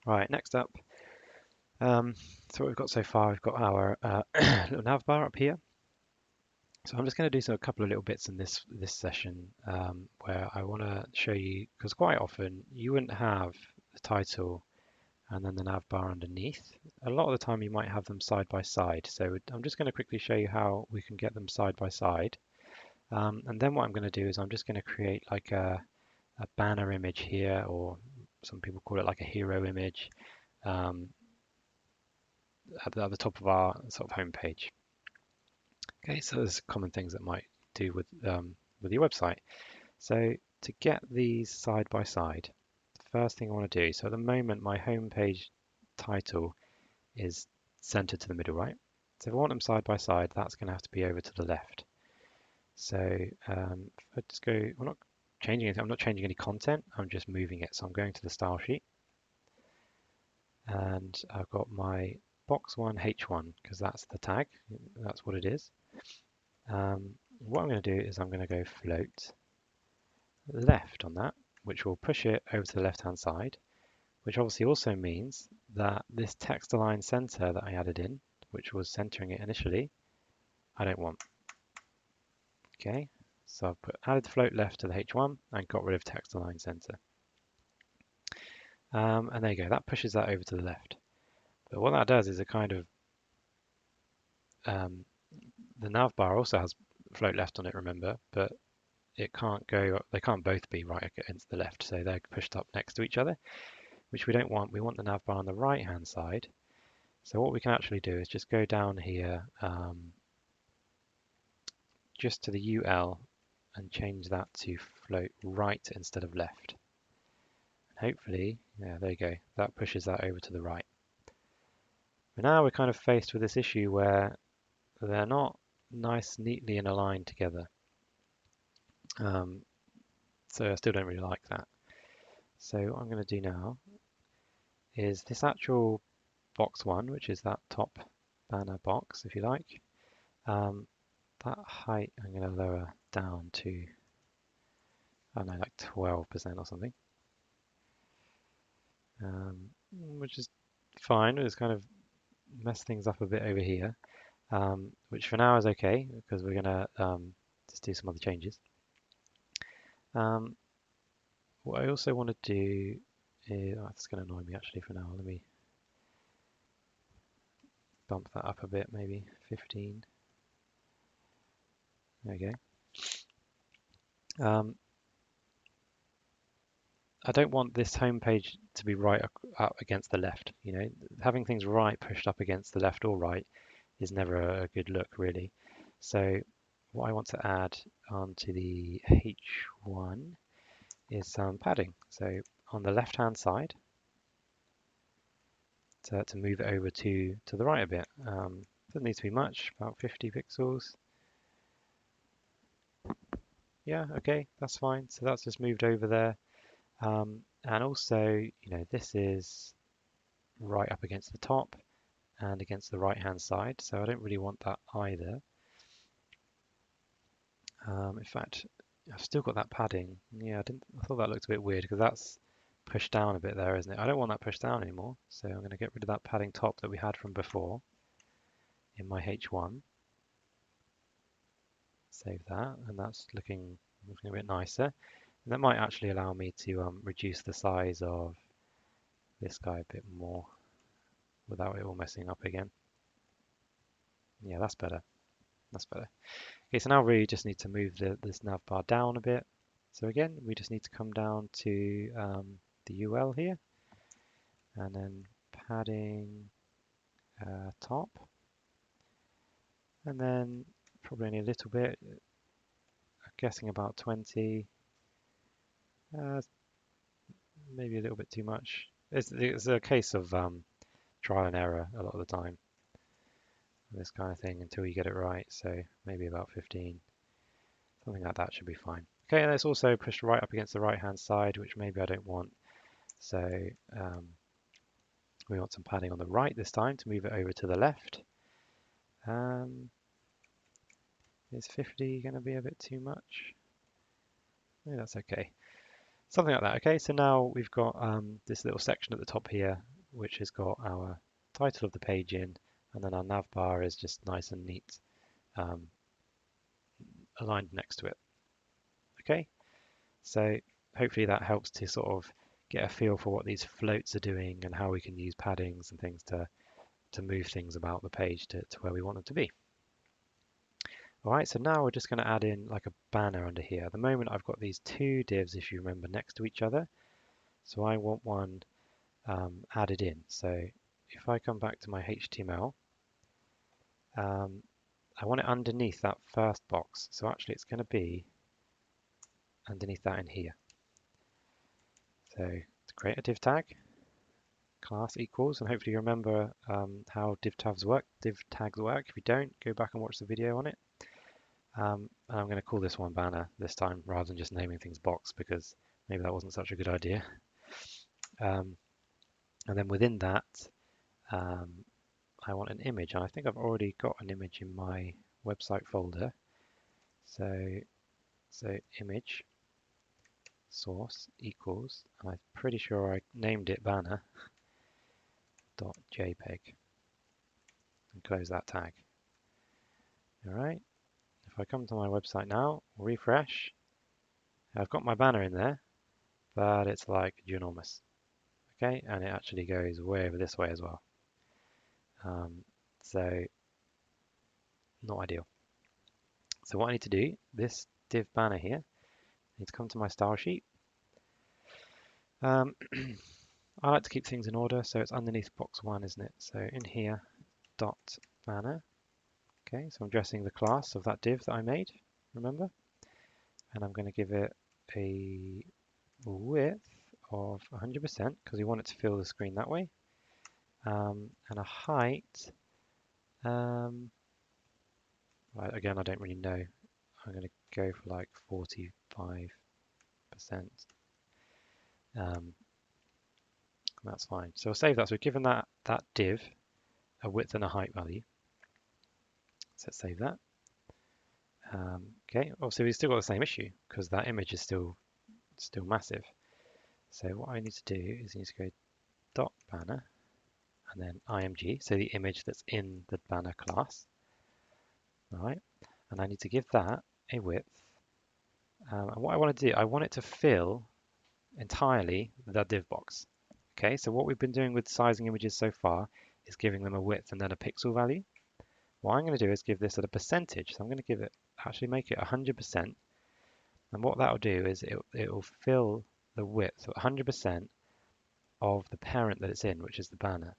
Right, next up, so what we've got so far, we've got our little nav bar up here. So I'm just going to do a couple of little bits in this session where I want to show you, because quite often you wouldn't have the title and then the nav bar underneath. A lot of the time you might have them side by side. So I'm just going to quickly show you how we can get them side by side. And then what I'm going to do is I'm just going to create like a banner image here, or some people call it like a hero image, um, at the top of our sort of homepage. Okay, so there's common things that might do with your website. So to get these side by side, the first thing I want to do, so at the moment my homepage title is centered to the middle, right? So if I want them side by side, that's going to have to be over to the left. So if I just go, I'm not changing anything, I'm not changing any content, I'm just moving it. So I'm going to the style sheet and I've got my box 1 H1 because that's the tag, that's what it is. What I'm going to do is I'm going to go float left on that, which will push it over to the left hand side, which obviously also means that this text align center that I added in, which was centering it initially, I don't want. Okay, so I've put added float left to the H1 and got rid of text align center. And there you go, that pushes that over to the left. But what that does is it kind of, the nav bar also has float left on it, remember, but it can't go, they can't both be right against the left, so they're pushed up next to each other, which we don't want. We want the nav bar on the right hand side. So what we can actually do is just go down here just to the UL and change that to float right instead of left. And hopefully, yeah, there you go, that pushes that over to the right. But now we're kind of faced with this issue where they're not nice, neatly and aligned together. So I still don't really like that. So what I'm going to do now is this actual box 1, which is that top banner box, if you like, that height I'm going to lower down to, I don't know, like 12% or something, which is fine. It's kind of messed things up a bit over here, which for now is okay because we're going to just do some other changes. What I also want to do is, oh, that's going to annoy me actually for now. Let me bump that up a bit, maybe 15. There we go. I don't want this home page to be right up against the left. You know, having things right pushed up against the left or right is never a good look, really. So what I want to add onto the H1 is some padding. So on the left-hand side, to move it over to the right a bit. Doesn't need to be much, about 50 pixels. Yeah, okay, that's fine. So that's just moved over there. And also, you know, this is right up against the top and against the right hand side, so I don't really want that either. In fact, I've still got that padding. Yeah, I thought that looked a bit weird because that's pushed down a bit there, isn't it? I don't want that pushed down anymore, so I'm going to get rid of that padding top that we had from before in my H1. Save that, and that's looking a bit nicer. And that might actually allow me to reduce the size of this guy a bit more without it all messing up again. Yeah, that's better. That's better. Okay, so now we just need to move this nav bar down a bit. So again, we just need to come down to the UL here, and then padding top, and then probably only a little bit, I'm guessing about 20, maybe a little bit too much. It's a case of trial and error a lot of the time, this kind of thing, until you get it right. So maybe about 15, something like that should be fine. Okay, and it's also pushed right up against the right hand side, which maybe I don't want. So we want some padding on the right this time to move it over to the left. Is 50 going to be a bit too much? Yeah, that's okay. Something like that. Okay, so now we've got this little section at the top here which has got our title of the page in, and then our nav bar is just nice and neat, aligned next to it. Okay, so hopefully that helps to sort of get a feel for what these floats are doing and how we can use paddings and things to move things about the page to where we want them to be. All right, so now we're just going to add in like a banner under here. At the moment, I've got these two divs, if you remember, next to each other. So I want one added in. So if I come back to my HTML, I want it underneath that first box. So actually, it's going to be underneath that in here. So to create a div tag, class equals, and hopefully you remember how div tags work. If you don't, go back and watch the video on it. And I'm going to call this one banner this time rather than just naming things box, because maybe that wasn't such a good idea. And then within that, I want an image, and I think I've already got an image in my website folder. So image source equals, and I'm pretty sure I named it banner.jpg, and close that tag. All right. If I come to my website now, refresh, I've got my banner in there, but it's like ginormous. Okay, and it actually goes way over this way as well. So not ideal. So what I need to do, this div banner here, I need to come to my style sheet. I like to keep things in order, so it's underneath box 1, isn't it? So in here, dot banner. Okay, so I'm addressing the class of that div that I made, remember? And I'm going to give it a width of 100% because we want it to fill the screen that way, and a height. Right, again, I don't really know. I'm going to go for like 45%. That's fine. So we'll save that. So we've given that div a width and a height value. So let's save that. Okay. Obviously, we've still got the same issue because that image is still massive. So what I need to do is I need to go dot banner and then img, so the image that's in the banner class. All right. And I need to give that a width. And what I want to do, I want it to fill entirely that div box. Okay, so what we've been doing with sizing images so far is giving them a width and then a pixel value. What I'm going to do is give this at a percentage. So I'm going to give it, actually make it 100%. And what that'll do is it will fill the width, so 100% of the parent that it's in, which is the banner.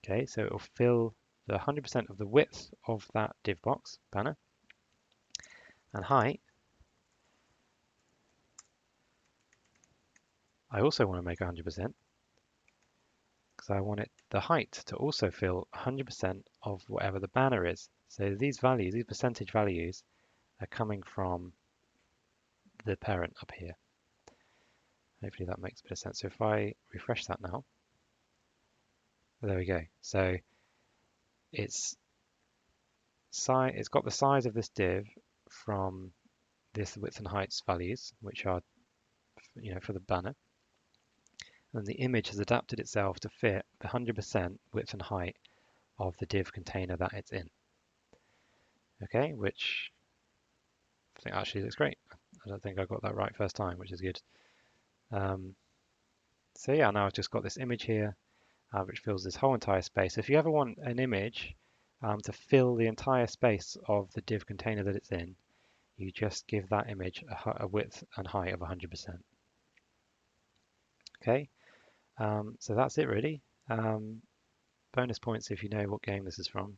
Okay, so it will fill the 100% of the width of that div box, banner. And height, I also want to make 100%. because I want the height to also fill 100% of whatever the banner is. So these values, these percentage values, are coming from the parent up here. Hopefully that makes a bit of sense. So if I refresh that now, there we go. So it's got the size of this div from this width and heights values, which are, for the banner. And the image has adapted itself to fit the 100% width and height of the div container that it's in. Okay, which I think actually looks great. I don't think I got that right first time, which is good. So yeah, now I've just got this image here, which fills this whole entire space. If you ever want an image to fill the entire space of the div container that it's in, you just give that image a width and height of 100%. Okay, so that's it really. Bonus points if you know what game this is from.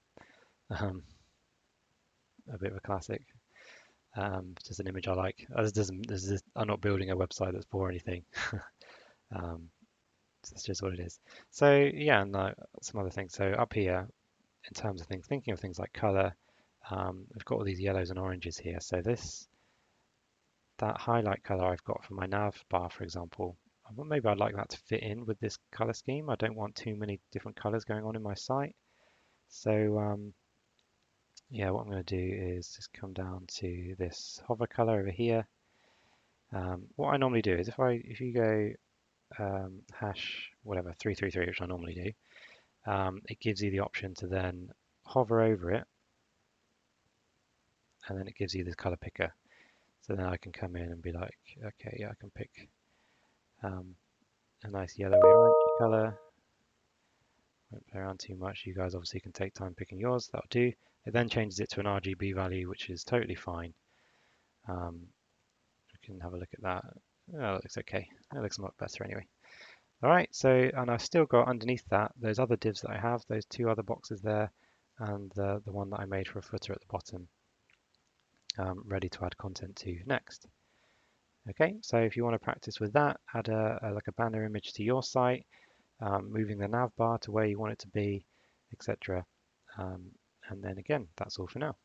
A bit of a classic. Just an image I like. I'm not building a website that's for anything. That's just what it is. So yeah, and some other things. So up here, in terms of things, thinking of things like color, I've got all these yellows and oranges here. So that highlight color I've got for my nav bar, for example, maybe I'd like that to fit in with this color scheme. I don't want too many different colors going on in my site. So yeah, what I'm going to do is just come down to this hover color over here. What I normally do is if you go hash whatever 333, which I normally do, it gives you the option to then hover over it, and then it gives you this color picker. So then I can come in and be like, okay, yeah, I can pick a nice yellowy orange color. Won't play around too much. You guys obviously can take time picking yours. That'll do. It then changes it to an RGB value, which is totally fine. We can have a look at that. Oh, that looks okay. That looks a lot better anyway. All right, so, and I've still got underneath that those other divs that I have, those two other boxes there, and the one that I made for a footer at the bottom, ready to add content to next. Okay, so if you want to practice with that, add like a banner image to your site, moving the nav bar to where you want it to be, etc. And then again, that's all for now.